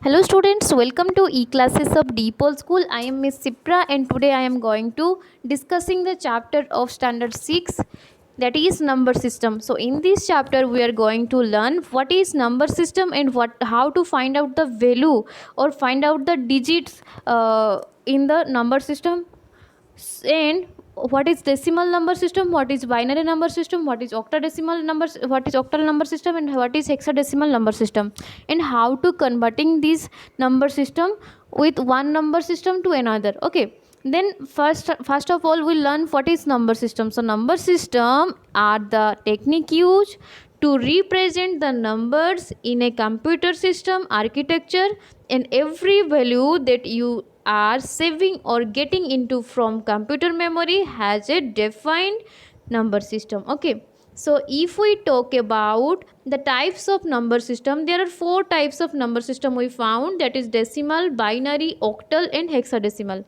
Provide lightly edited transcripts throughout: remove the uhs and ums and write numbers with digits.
Hello students, welcome to e-classes of DPOL School. I am Miss Sipra and today I am going to discussing the chapter of standard 6, that is number system. So in this chapter we are going to learn what is number system and how to find out the value or find out the digits in the number system, and what is decimal number system, what is binary number system, what is octadecimal numbers, what is octal number system, and what is hexadecimal number system, and how to converting this number system with one number system to another. Okay, then first of all we'll learn what is number system. So number system are the technique used to represent the numbers in a computer system architecture, and every value that you are saving or getting into from computer memory has a defined number system. Okay, so if we talk about the types of number system, there are four types of number system we found, that is decimal, binary, octal, and hexadecimal.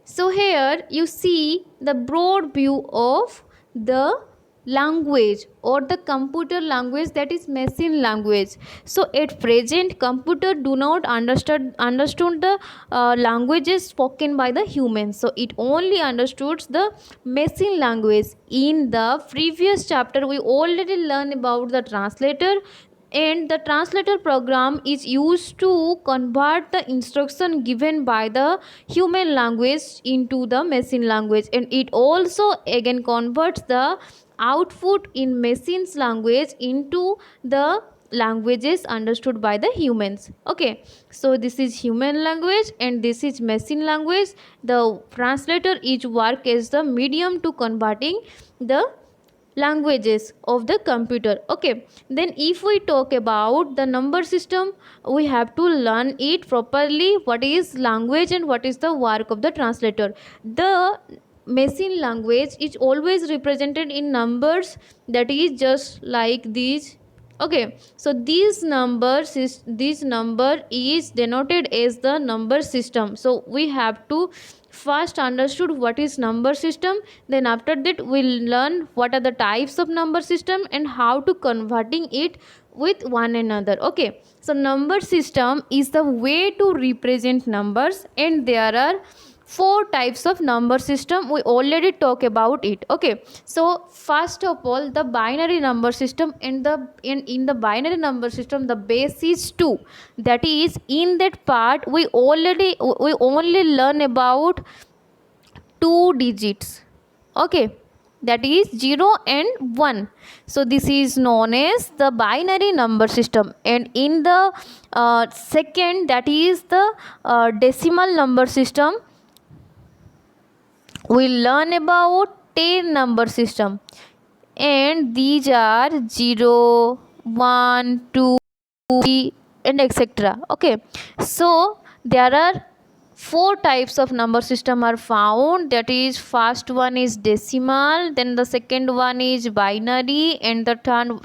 So here you see the broad view of the language or the computer language, that is machine language. So at present computer do not understood the languages spoken by the humans, so it only understood the machine language. In the previous chapter we already learned about the translator, and the translator program is used to convert the instruction given by the human language into the machine language, and it also again converts the output in machine's language into the languages understood by the humans. Okay, so this is human language and this is machine language. The translator is work as the medium to converting the languages of the computer. Okay, then if we talk about the number system, we have to learn it properly, what is language and what is the work of the translator. The machine language is always represented in numbers, that is just like these. Okay, so this number is denoted as the number system. So we have to first understood what is number system, then after that we'll learn what are the types of number system and how to converting it with one another. Okay, so number system is the way to represent numbers, and there are four types of number system, we already talk about it. Okay, so first of all the binary number system, and in the binary number system the base is 2, that is in that part we only learn about two digits. Okay, that is 0 and 1. So this is known as the binary number system, and in the second, that is the decimal number system, we learn about 10 number system, and these are 0, 1, 2, 3, and etc. Okay, so there are four types of number system are found, that is first one is decimal, then the second one is binary, and the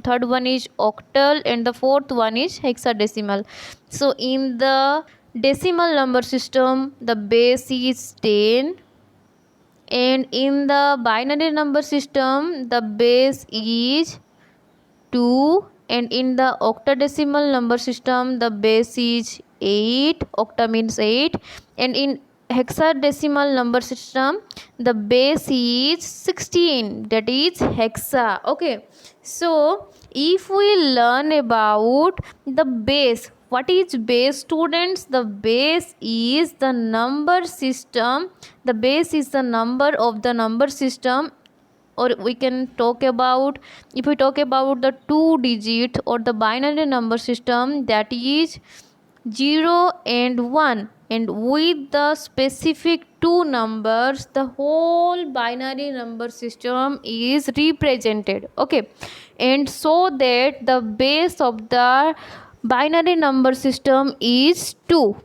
third one is octal, and the fourth one is hexadecimal. So in the decimal number system the base is 10, and in the binary number system the base is 2, and in the octadecimal number system the base is 8, octa means 8, and in hexadecimal number system the base is 16, that is hexa. Okay, so if we learn about the base, what is base, students? The base is the number system, the base is the number of the number system, or we can talk about, if we talk about the two digit or the binary number system, that is 0 and 1, and with the specific two numbers the whole binary number system is represented. Okay, and so that the base of the binary number system is 2.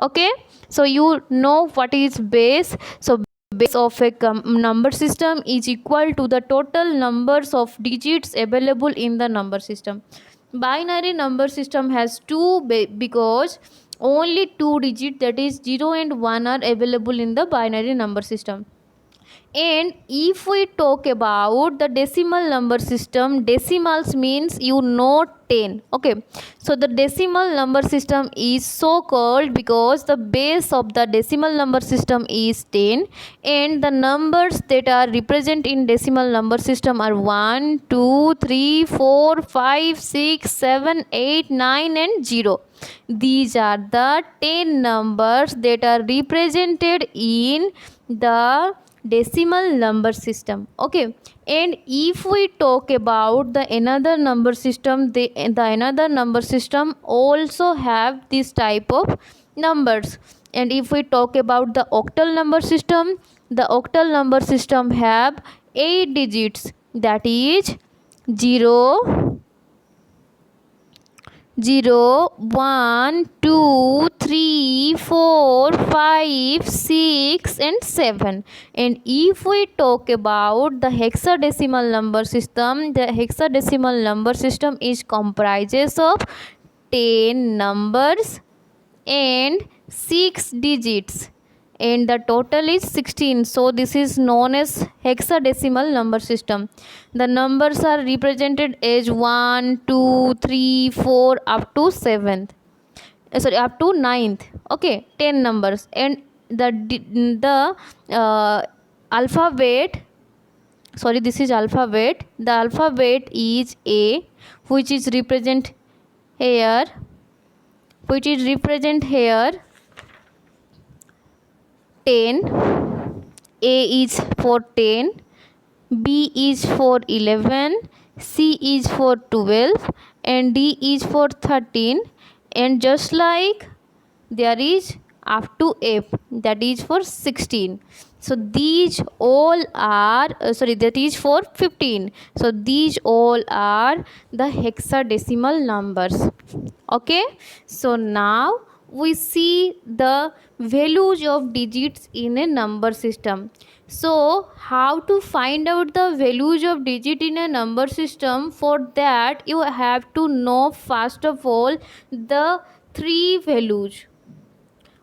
Okay, so you know what is base. So base of a number system is equal to the total numbers of digits available in the number system. Binary number system has two because only two digits, that is 0 and 1, are available in the binary number system. And if we talk about the decimal number system, decimals means 10. Okay, so the decimal number system is so called because the base of the decimal number system is 10, and the numbers that are represented in decimal number system are 1, 2, 3, 4, 5, 6, 7, 8, 9 and 0. These are the 10 numbers that are represented in the decimal number system. Okay, and if we talk about the another number system, the another number system also have this type of numbers. And if we talk about the octal number system, the octal number system have 8 digits, that is 0, 1, 2, 3, 4, 5, 6 and 7. And if we talk about the hexadecimal number system, the hexadecimal number system is comprises of 10 numbers and 6 digits, and the total is 16. So this is known as hexadecimal number system. The numbers are represented as 1, 2, 3, 4 up to 7th, up to 9th. Okay, 10 numbers. And the alphabet, sorry, this is alphabet. The alphabet is A, which is represent here, 10. A is for 10, B is for 11, C is for 12 and D is for 13. And just like there is up to F, that is for 16. So these all are that is for 15. So these all are the hexadecimal numbers. Okay, so now we see the values of digits in a number system. So how to find out the values of digit in a number system? For that you have to know first of all the three values.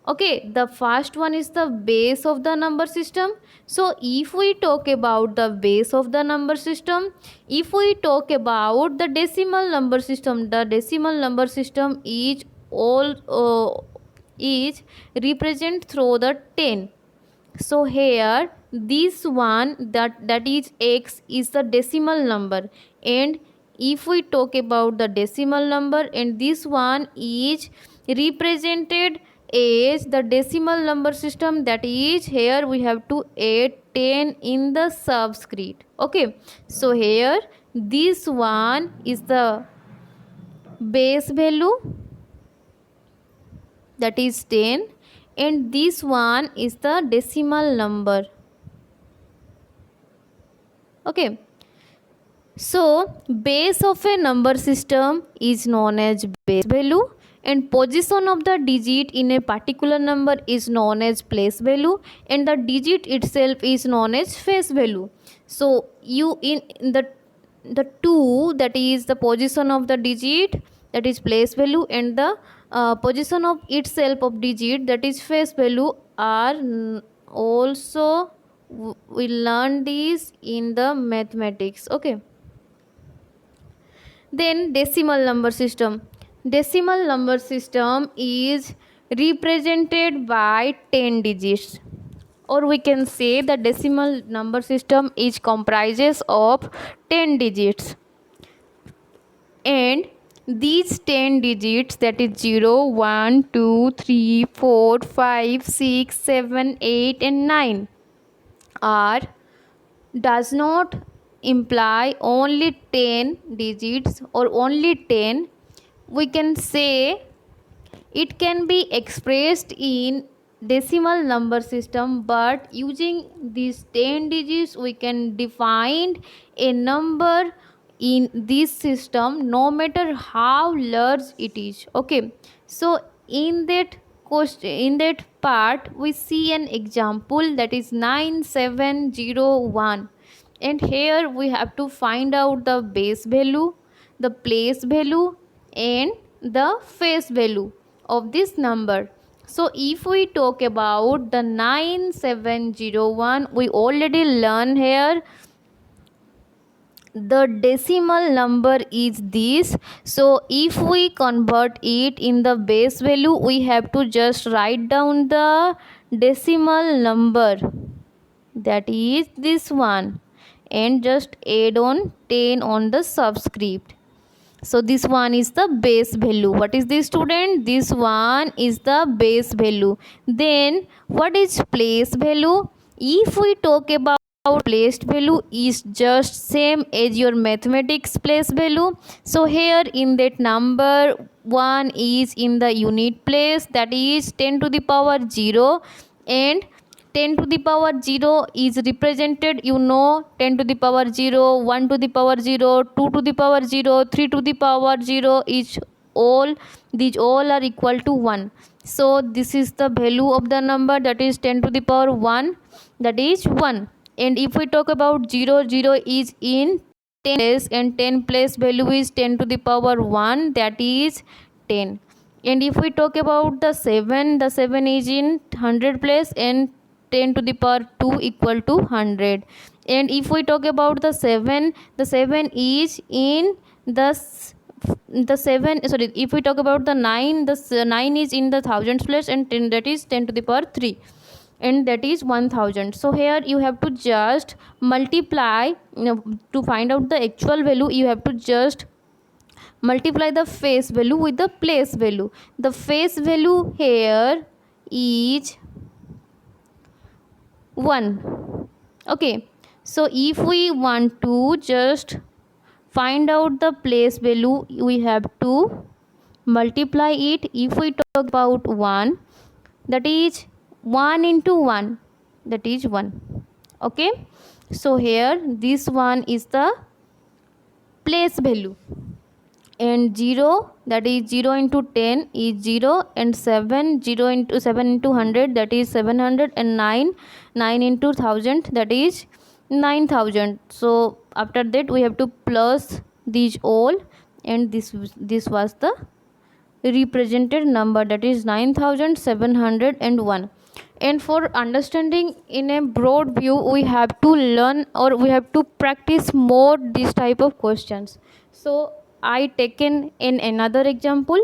Okay, the first one is the base of the number system. So if we talk about the base of the number system, if we talk about the decimal number system, the decimal number system is represent through the 10. So here this one, that is x, is the decimal number. And if we talk about the decimal number, and this one is represented as the decimal number system, that is here we have to add 10 in the subscript. Okay, so here this one is the base value, that is 10, and this one is the decimal number. Okay, so base of a number system is known as base value, and position of the digit in a particular number is known as place value, and the digit itself is known as face value. So you in the two, that is the position of the digit, that is place value, and the position of itself of digit, that is face value, are also we learn these in the mathematics. Okay, then decimal number system. Decimal number system is represented by 10 digits, or we can say the decimal number system is comprises of 10 digits. And these 10 digits, that is 0, 1, 2, 3, 4, 5, 6, 7, 8 and 9 are does not imply only 10 digits or only 10. We can say it can be expressed in decimal number system, but using these 10 digits we can define a number in this system no matter how large it is. Okay, so in that question, in that part, we see an example, that is 9701. And here we have to find out the base value, the place value and the face value of this number. So if we talk about the 9701, we already learned here the decimal number is this. So if we convert it in the base value, we have to just write down the decimal number, that is this one, and just add on 10 on the subscript. So this one is the base value. What is this, student? This one is the base value. Then what is place value? If we talk about placed value, is just same as your mathematics place value. So here in that number, 1 is in the unit place, that is 10 to the power 0, and 10 to the power 0 is represented, 10 to the power 0, 1 to the power 0, 2 to the power 0, 3 to the power 0 is all, these all are equal to 1. So this is the value of the number, that is 10 to the power 1, that is 1. And if we talk about 0, 0 is in 10 place, and 10 place value is 10 to the power 1, that is 10. And if we talk about the 7 is in 100 place, and 10 to the power 2 equal to 100. And if we talk about the 7 is in the 7, sorry, if we talk about the 9, the 9 is in the thousands place, and 10, that is 10 to the power 3, and that is 1000. So here you have to just multiply, to find out the actual value, you have to just multiply the face value with the place value. The face value here is 1. Okay, so if we want to just find out the place value, we have to multiply it. If we talk about 1, that is 1 into 1, that is 1. Okay, so here this one is the place value, and 0, that is 0 into 10 is 0, and 7 into 100, that is 700, and 9 into 1000, that is 9000. So after that we have to plus these all, and this was the represented number, that is 9701. And for understanding in a broad view, we have to learn, or we have to practice more this type of questions. So I taken in another example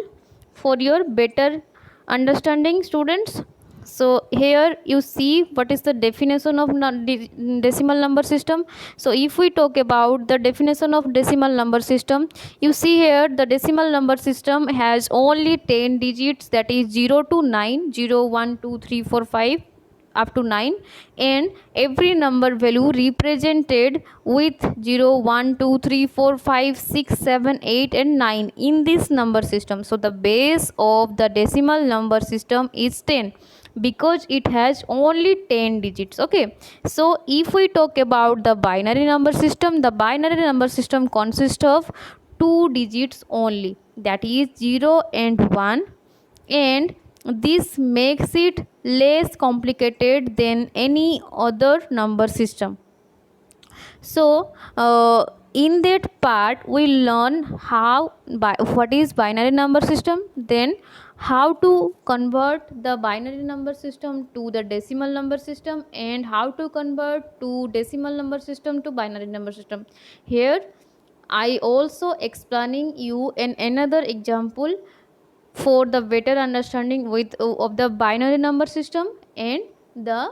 for your better understanding, students. So here you see what is the definition of decimal number system. So if we talk about the definition of decimal number system, you see here the decimal number system has only 10 digits, that is 0 to 9, 0, 1, 2, 3, 4, 5 up to 9, and every number value represented with 0, 1, 2, 3, 4, 5, 6, 7, 8 and 9 in this number system. So the base of the decimal number system is 10, because it has only 10 digits. Okay, so if we talk about the binary number system, the binary number system consists of 2 digits only, that is 0 and 1, and this makes it less complicated than any other number system. So in that part we learn what is binary number system, then how to convert the binary number system to the decimal number system, and how to convert to decimal number system to binary number system. Here I also explaining you in another example for the better understanding of the binary number system and the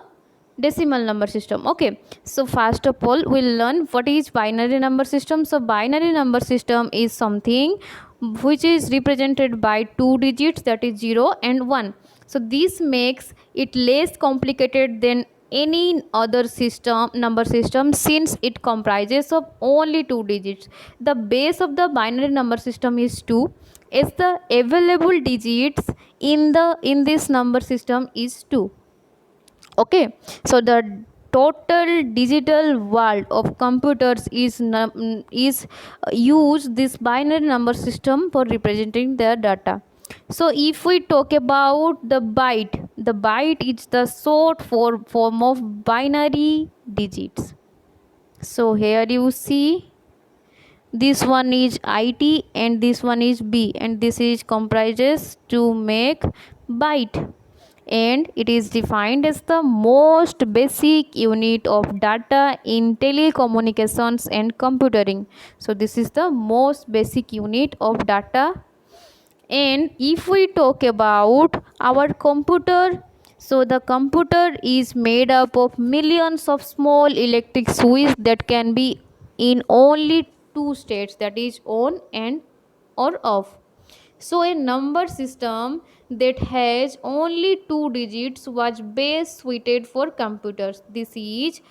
decimal number system. Okay, so first of all we'll learn what is binary number system. So binary number system is something which is represented by 2 digits, that is 0 and 1. So this makes it less complicated than any other number system, since it comprises of only 2 digits. The base of the binary number system is 2, as the available digits in this number system is 2. Okay, so the total digital world of computers is use this binary number system for representing their data. So if we talk about the byte is the short form of binary digits. So here you see this one is IT and this one is B, and this is comprises to make byte. and it is defined as the most basic unit of data in telecommunications and computing. So this is the most basic unit of data. And if we talk about our computer, so the computer is made up of millions of small electric switches that can be in only two states, that is on and or off. So a number system that has only two digits was best suited for computers. This is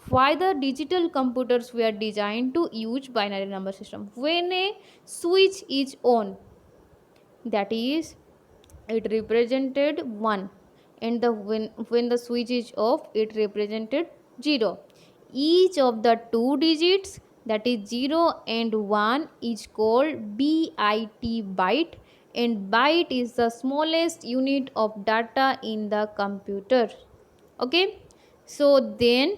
why the digital computers were designed to use binary number system. When a switch is on, that is, it represented 1, and when the switch is off, it represented 0. Each of the two digits, that is 0 and 1, is called bit. Byte, and byte is the smallest unit of data in the computer. Okay, so then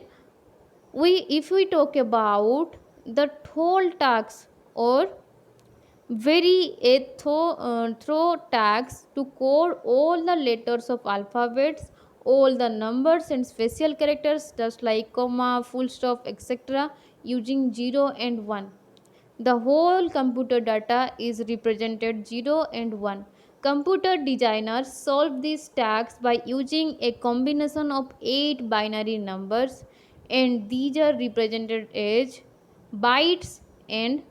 if we talk about the toll tax or very a throw tags to code all the letters of alphabets, all the numbers and special characters just like comma, full stop, etc., using 0 and 1. The whole computer data is represented 0 and 1. Computer designers solve these tasks by using a combination of 8 binary numbers, and these are represented as bytes, and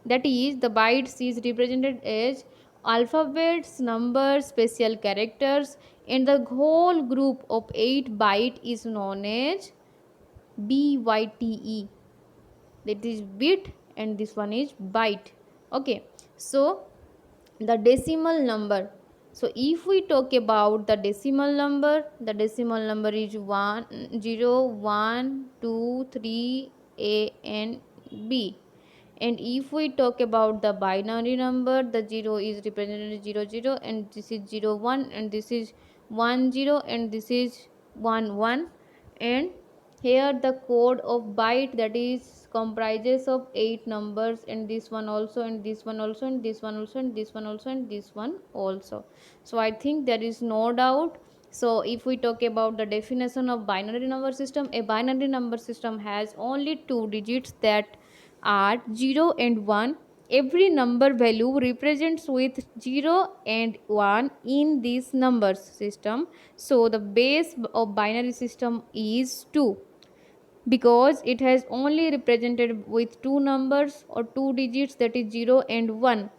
that is, the bytes is represented as alphabets, numbers, special characters, and the whole group of 8 byte is known as BYTE, that is bit, and this one is byte. Okay, so the decimal number. So if we talk about the decimal number is 1 0 1 2 3 A and B. And if we talk about the binary number, the 0 is represented as 0 0, and this is 0 1, and this is 1 0, and this is 1 1. And here the code of byte, that is comprises of 8 numbers, and this one also, and this one also, and this one also, and this one also, and this one also. So I think there is no doubt. So if we talk about the definition of binary number system, a binary number system has only two digits, that are 0 and 1. Every number value represents with 0 and 1 in this numbers system. So the base of binary system is 2, because it has only represented with two numbers or two digits, that is 0 and 1.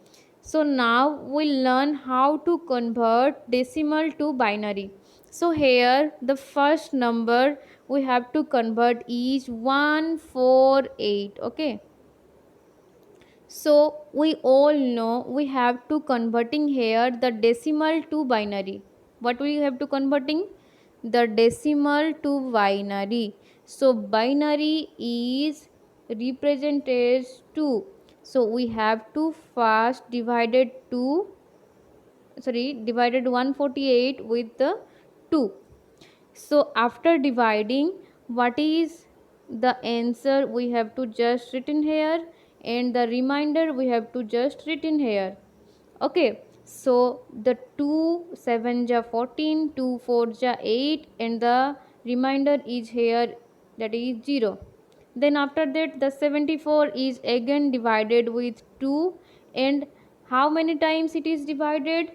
So now we'll learn how to convert decimal to binary. So here the first number we have to convert is 148. Okay, so we all know we have to converting here the decimal to binary. What we have to converting? The decimal to binary. So binary is represented as 2. So we have to first divided 148 with the 2. So after dividing, what is the answer we have to just written here, and the remainder we have to just written here. Okay, so the 2 7 ja 14, 2 4 ja 8, and the remainder is here, that is 0. Then after that the 74 is again divided with 2, and how many times it is divided?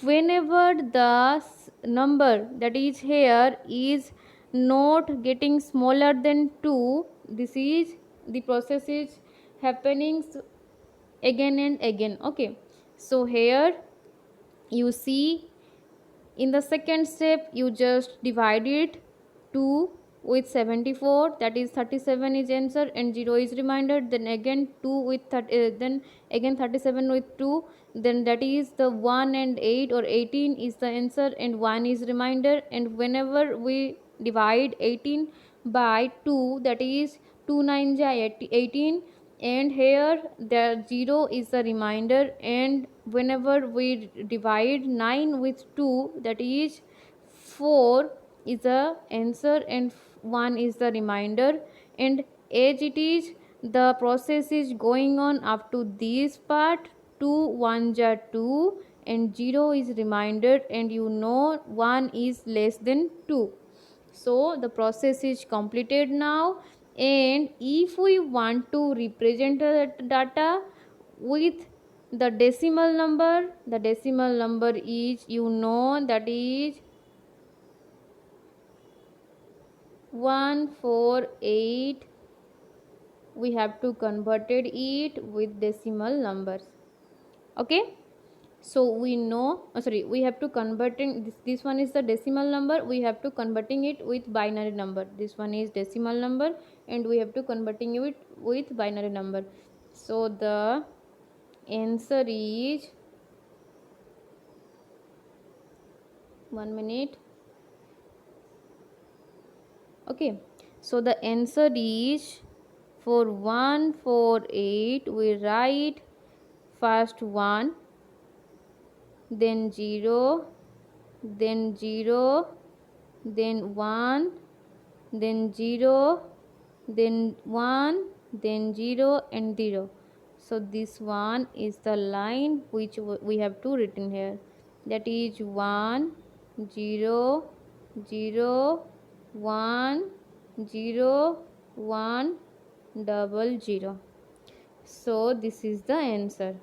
Whenever the number, that is here, is not getting smaller than 2, this is the process is happening again and again. Okay, so here you see, in the second step you just divide it 2 with 74, that is 37 is answer, and 0 is remainder. Then again 2 with then again 37 with 2, then that is the 1 and 8 or 18 is the answer, and 1 is remainder. And whenever we divide 18 by 2, that is 2 9 ja 18, and here the 0 is the remainder. And whenever we divide 9 with 2, that is 4 is the answer, and 1 is the remainder. And as it is, the process is going on up to this part, 2 1 ja 2, and 0 is remainder, and you know 1 is less than 2. So the process is completed now, and if we want to represent the data with the decimal number, the decimal number is, you know, that is 148. We have to converted it with decimal numbers. Okay, so we know, we have to converting this one is the decimal number, we have to converting it with binary number. This one is decimal number and we have to converting it with binary number. So the answer is, 1 minute. Okay, so the answer is, for 148 we write first 1, then 0, then 0, then 1, then 0, then 1, then 0 and 0. So this one is the line which we have to written here, that is 1 0 0 1 0 1 double 0. So this is the answer.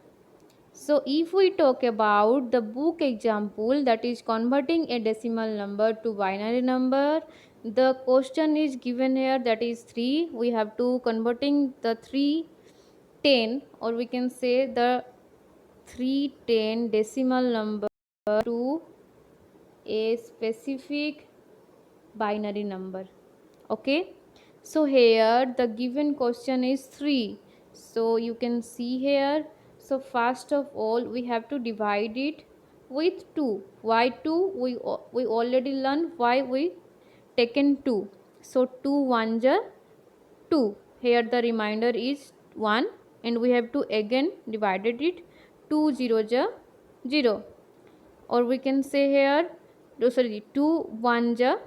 So if we talk about the book example, that is converting a decimal number to binary number, the question is given here, that is 3. We have to converting the 310, or we can say the 310 decimal number to a specific binary number. Okay, so here the given question is 3. So you can see here, so first of all we have to divide it with 2. Why 2? We already learned why we taken 2. So 2 1 ja 2. Here the remainder is 1 and we have to again divided it. 2 0 ja 0, or we can say here, 2 1 ja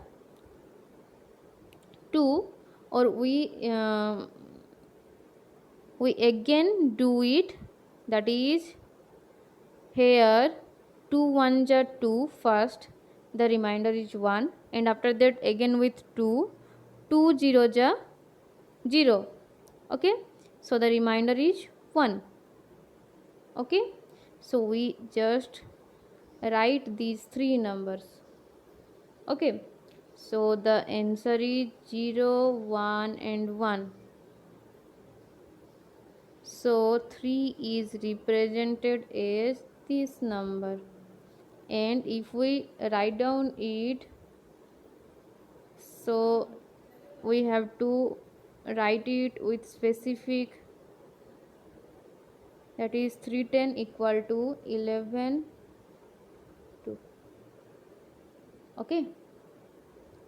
2, or we again do it, that is here 2 1 ja 2 first, the remainder is 1, and after that again with 2, 2 0 ja 0. Okay, so the remainder is 1. Okay, so we just write these three numbers. Okay, so the answer is 0 1 and 1. So 3 is represented as this number, and if we write down it, so we have to write it with specific, that is 310 equal to 11 2. Okay,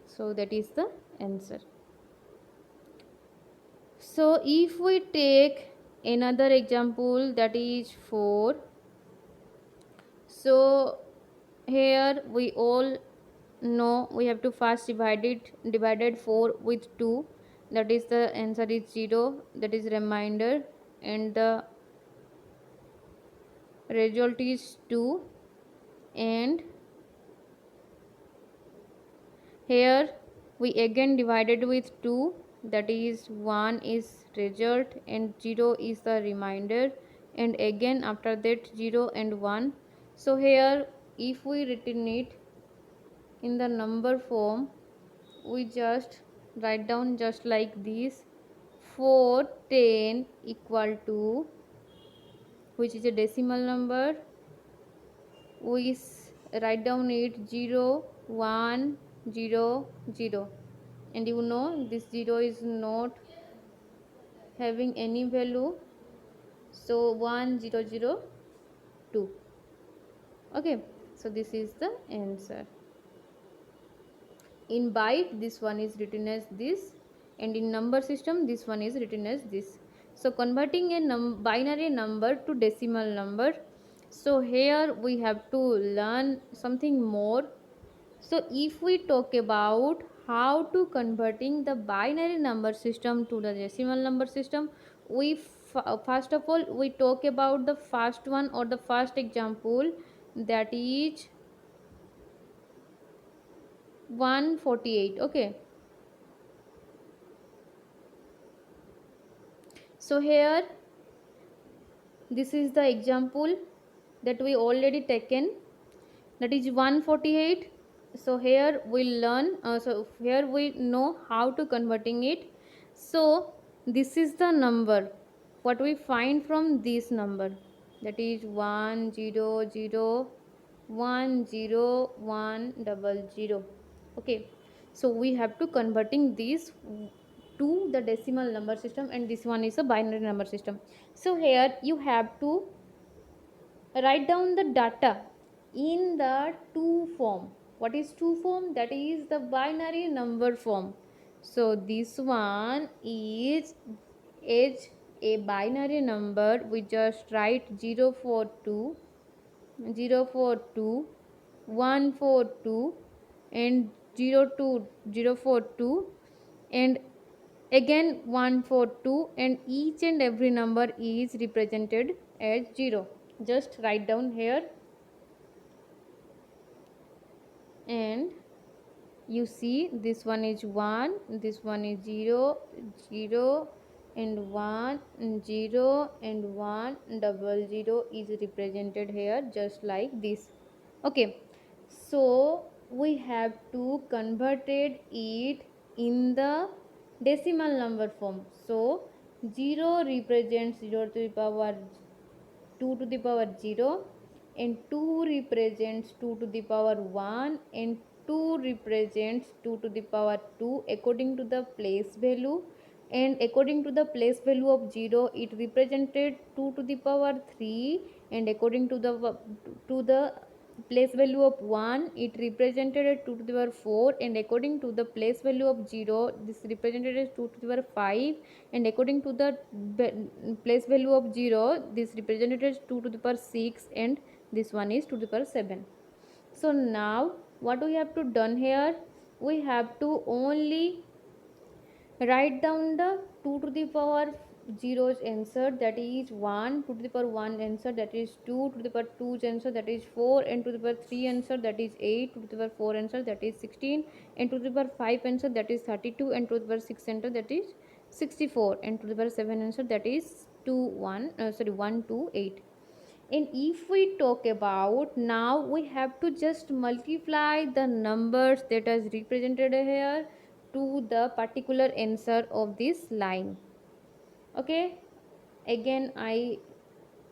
so that is the answer. So if we take another example, that is 4. So here we all know we have to first divided 4 with 2, that is the answer is 0, that is remainder, and the result is 2. And here we again divided with 2, that is 1 is result and 0 is the remainder, and again after that 0 and 1. So here if we written it in the number form, we just write down just like this, 410 equal to, which is a decimal number, we write down it 0 1 0 0, and you know this 0 is not having any value, so 1 0 0 2. Okay, so this is the answer. In byte this one is written as this, and in number system this one is written as this. So converting a binary number to decimal number, so here we have to learn something more. So if we talk about how to converting the binary number system to the decimal number system, we first of all we talk about the first one or the first example, that is 148. Okay, so here this is the example that we already taken, that is 148. So here we learn, so here we know how to converting it. So this is the number what we find from this number, that is 100100100. Okay, so we have to converting this to the decimal number system, and this one is a binary number system. So here you have to write down the data in the two form. What is two form? That is the binary number form. So this one is a binary number. We just write 042 042 142 and 02042 and again 142, and each and every number is represented as 0. Just write down here, and you see this one is 1, this one is 0 0 and 1 0 and 1 00 is represented here, just like this. Okay, so we have to converted it in the decimal number form. So 0 represents 0 to the power 2 to the power 0, and 2 represents 2 to the power 1, and 2 represents 2 to the power 2 according to the place value, and according to the place value of 0 it represented 2 to the power 3, and according to the place value of 1 it represented as 2 to the power 4, and according to the place value of 0 this represented as 2 to the power 5, and according to the place value of 0 this represented as 2 to the power 6, and this one is 2 to the power 7. So now what we have to done here, we have to only write down the 2 to the power zeros answer, that is 1, 2 to the power 1 answer, that is 2, to the power 2 answer, that is 4, and to the power 3 answer, that is 8, to the power 4 answer, that is 16, and to the power 5 answer, that is 32, and to the power 6 answer, that is 64, and to the power 7 answer, that is 128. And if we talk about, now we have to just multiply the numbers that is represented here to the particular answer of this line. Okay, again I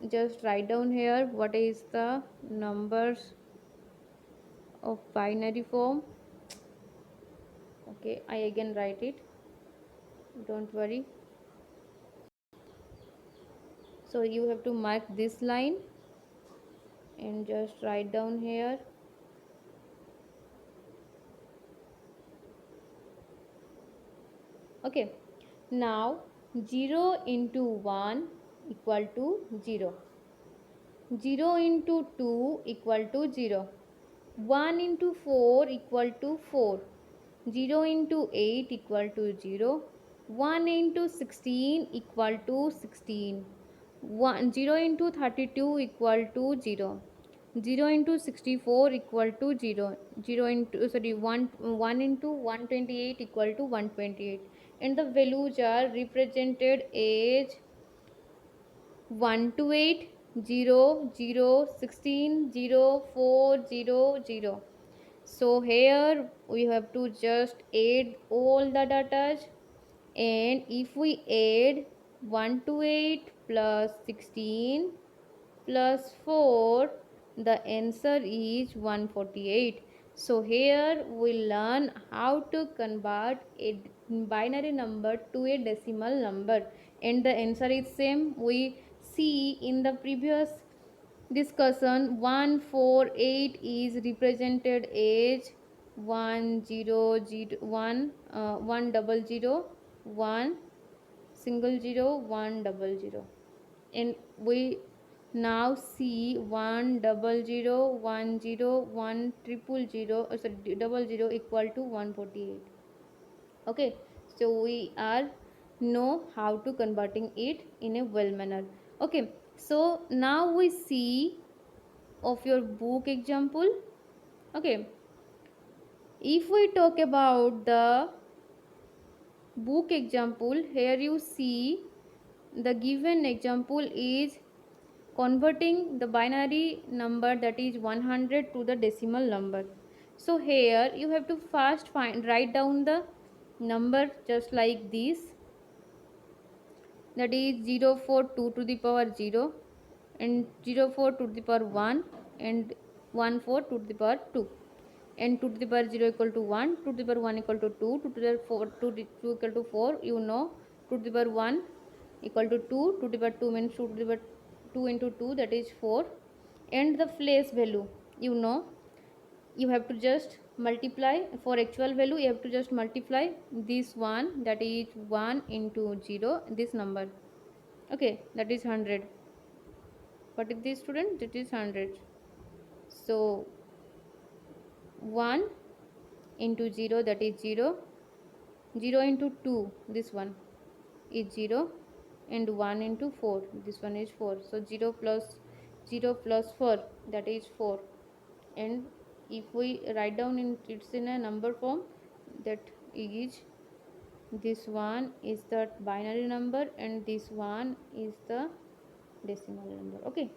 just write down here what is the numbers of binary form. Okay, I again write it, don't worry. So you have to mark this line and just write down here. Okay, now 0 into 1 equal to 0, 0 into 2 equal to 0, 1 into 4 equal to 4, 0 into 8 equal to 0, 1 into 16 equal to 16, 0 into 32 equal to 0, 0 into 64 equal to 0, 0 into 1 into 128 equal to 128, and the values are represented as 1 to 8, 0, 0, 16, 0, 4, 0, 0. So here we have to just add all the data, and if we add 1 to 8 plus 16 plus 4, the answer is 148. So here we learn how to convert a binary number to a decimal number, and the answer is same. We see in the previous discussion 148 is represented as 100 1 single 0 100, and we now see 100 100 100 sorry 00 equal to 148. Okay, so we are know how to converting it in a well manner. Okay, so now we see of your book example. Okay, if we talk about the book example, here you see the given example is converting the binary number, that is 100, to the decimal number. So here you have to first write down the number just like this, that is 042 to the power 0, and 04 to the power 1, and 14 to the power 2, and 2 to the power 0 equal to 1, 2 to the power 1 equal to 2, 2 to the power 4, 2, 2 equal to 4, you know. 2 to the power 1 equal to 2, 2 to the power 2 means 2 to the power 2 into 2, that is 4. And the place value, you know, you have to just multiply. For actual value you have to just multiply this one, that is 1 into 0, this number. Okay, that is 100. What is this, student? That is 100. So 1 into 0, that is 0. 0 into 2, this one is 0, and 1 into 4, this one is 4. So 0 plus 0 plus 4, that is 4. And if we write down in, it's in a number form, that is, this one is the binary number and this one is the decimal number. Okay,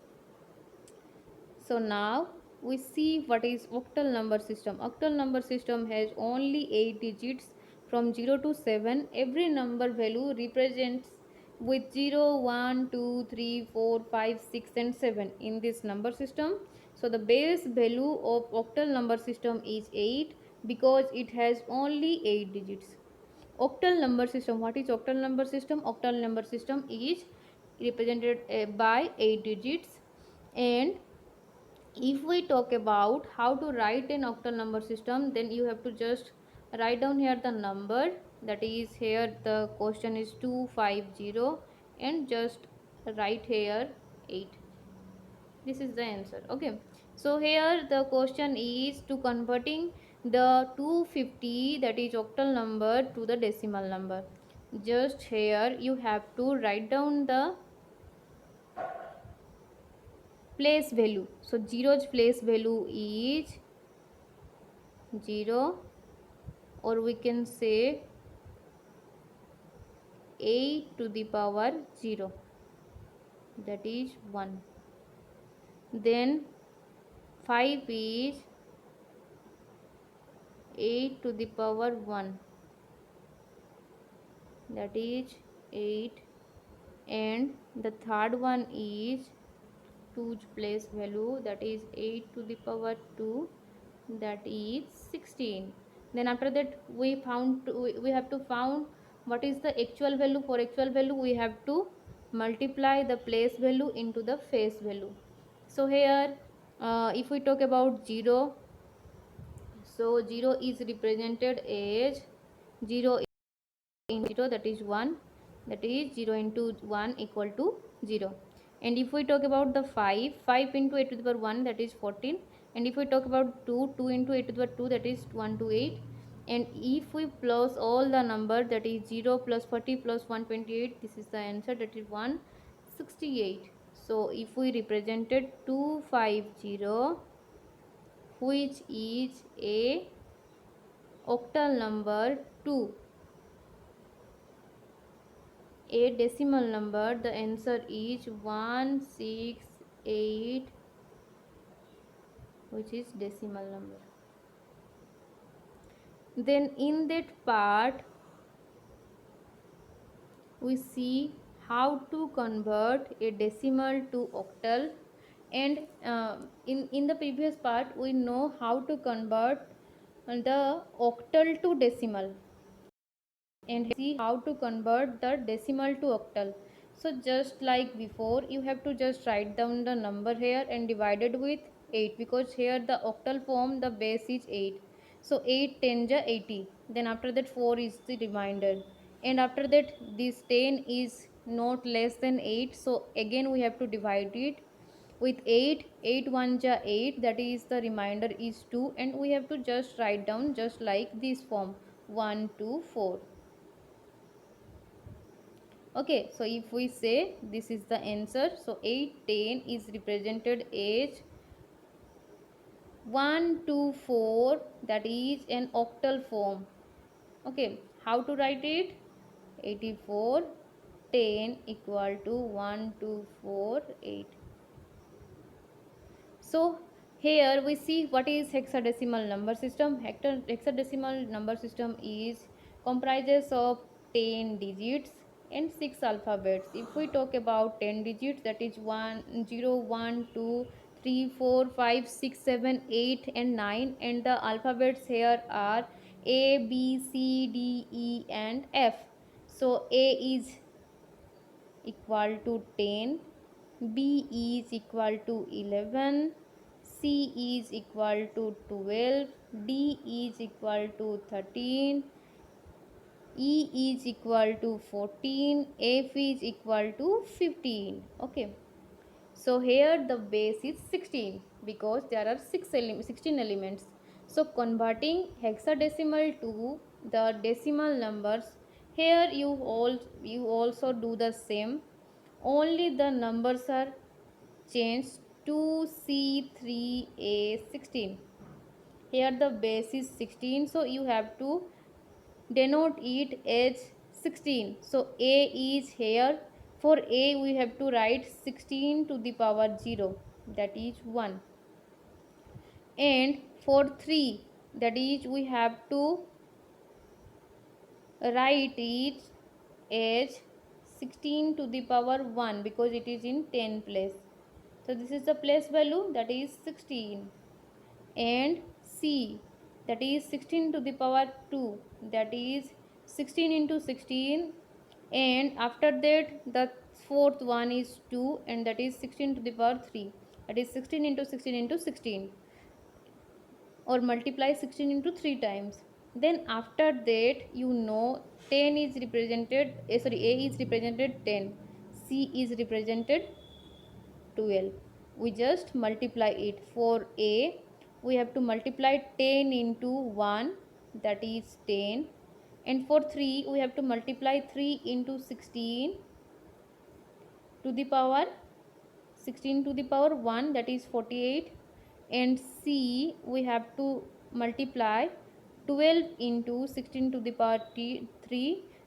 so now we see what is octal number system. Octal number system has only 8 digits from 0 to 7. Every number value represents with 0, 1, 2, 3, 4, 5, 6 and 7 in this number system. So the base value of octal number system is 8 because it has only 8 digits. Octal number system, what is octal number system? Octal number system is represented by 8 digits. And if we talk about how to write an octal number system, then you have to just write down here the number, that is, here the question is 250, and just write here 8. This is the answer. Okay, so here the question is to converting the 250, that is octal number, to the decimal number. Just here you have to write down the place value. So 0's place value is 0, or we can say 8 to the power 0, that is 1. Then 5 is 8 to the power 1, that is 8. And the third one is 2's place value, that is 8 to the power 2, that is 16. Then after that we have to found what is the actual value. For actual value we have to multiply the place value into the face value. So here if we talk about 0, so 0 is represented as 0 in 0, that is 1, that is 0 into 1 equal to 0. And if we talk about the 5 into 8 to the power 1, that is 14. And if we talk about 2 into 8 to the power 2, that is 1 to 8. And if we plus all the number, that is 0 plus 40 plus 128, this is the answer, that is 168. So if we represented 250, which is a octal number, 2, a decimal number, the answer is 168, which is decimal number. Then in that part we see how to convert a decimal to octal. And in the previous part we know how to convert the octal to decimal, and see how to convert the decimal to octal. So just like before, you have to just write down the number here and divide it with 8, because here the octal form the base is 8. So 8 10 ja 80, then after that 4 is the remainder, and after that this 10 is not less than 8, so again we have to divide it with 8. 8 1 ja 8, that is the remainder is 2, and we have to just write down just like this form, 1 2 4. Okay, so if we say this is the answer, so 8 10 is represented as 1 to 4, that is an octal form. Okay, how to write it? 84 10 equal to 1 2 4 8. So here we see what is hexadecimal number system. Hexadecimal number system is comprises of 10 digits and 6 alphabets. If we talk about 10 digits, that is 1 0 1 2 3 4 5 6 7 8 and 9, and the alphabets here are A B C D E and F. So A is equal to 10, B is equal to 11, C is equal to 12, D is equal to 13, E is equal to 14, F is equal to 15. Okay, so here the base is 16 because there are 16 elements. So converting hexadecimal to the decimal numbers, here you also do the same, only the numbers are changed to C3A16. Here the base is 16, so you have to denote it as 16. So A is here. For A we have to write 16 to the power 0, that is 1. And for 3, that is we have to write it as 16 to the power 1 because it is in 10 place. So this is the place value, that is 16. And C, that is 16 to the power 2, that is 16 into 16. And after that the fourth one is 2, and that is 16 to the power 3, that is 16 into 16 into 16, or multiply 16 into 3 times. Then after that, 10 is represented, A is represented 10, C is represented 12. We just multiply it. For A we have to multiply 10 into 1, that is 10. And for 3 we have to multiply 3 into 16 to the power 16 to the power 1, that is 48. And C we have to multiply 12 into 16 to the power 3,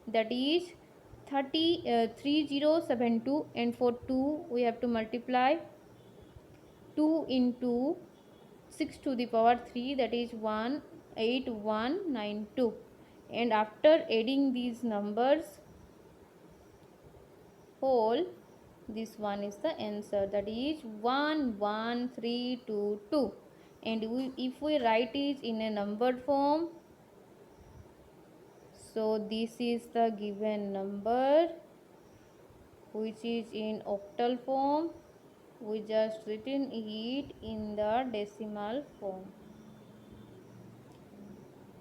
that is 3072. And for 2 we have to multiply 2 into 6 to the power 3, that is 18192. And after adding these numbers whole, this one is the answer, that is 11322. And if we write it in a numbered form, so this is the given number which is in octal form. We just written it in the decimal form.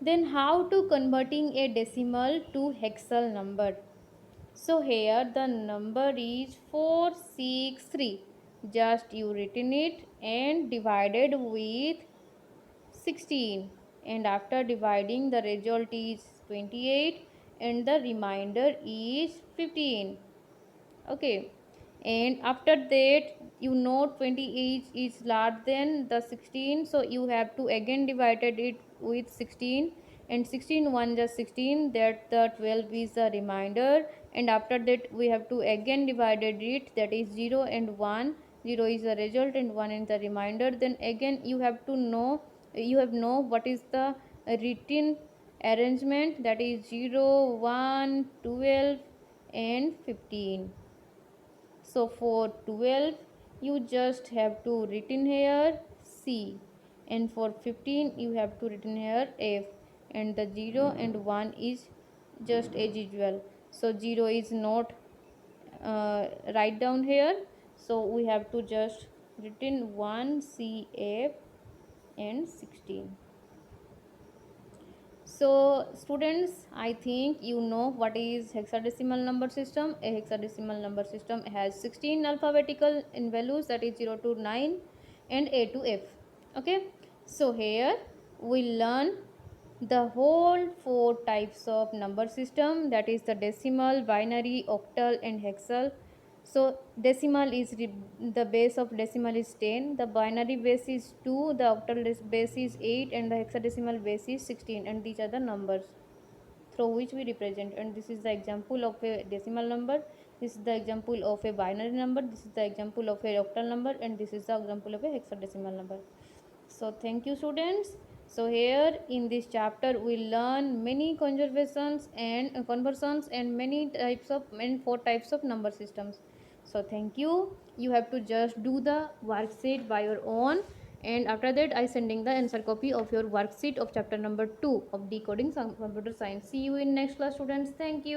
Then how to converting a decimal to hexal number? So here the number is 463. Just you written it and divided with 16. And after dividing, the result is 28 and the remainder is 15. Okay. And after that, 28 is larger than the 16, so you have to again divided it with 16, and 16 1 just 16, that the 12 is the remainder. And after that we have to again divided it, that is 0 and 1, 0 is the result and 1 is the remainder. Then again you have to know, what is the written arrangement, that is 0 1 12 and 15. So for 12 you just have to written here C, and for 15 you have to written here F, and the 0 and 1 is just as usual. So 0 is not write down here, so we have to just written 1 C F and 16. So students, I think you know what is hexadecimal number system. A hexadecimal number system has 16 alphabetical in values, that is 0 to 9 and A to F. Okay, so here we learn the whole 4 types of number system, that is the decimal, binary, octal and hexal. So decimal is the base of decimal is 10, the binary base is 2, the octal base is 8, and the hexadecimal base is 16, and these are the numbers through which we represent. And this is the example of a decimal number, this is the example of a binary number, this is the example of a octal number, and this is the example of a hexadecimal number. So thank you students. So here in this chapter we learn many conservations and conversions and many types of and 4 types of number systems. So thank you. You have to just do the worksheet by your own, and after that I sending the answer copy of your worksheet of chapter number 2 of decoding computer science. See you in next class students. Thank you.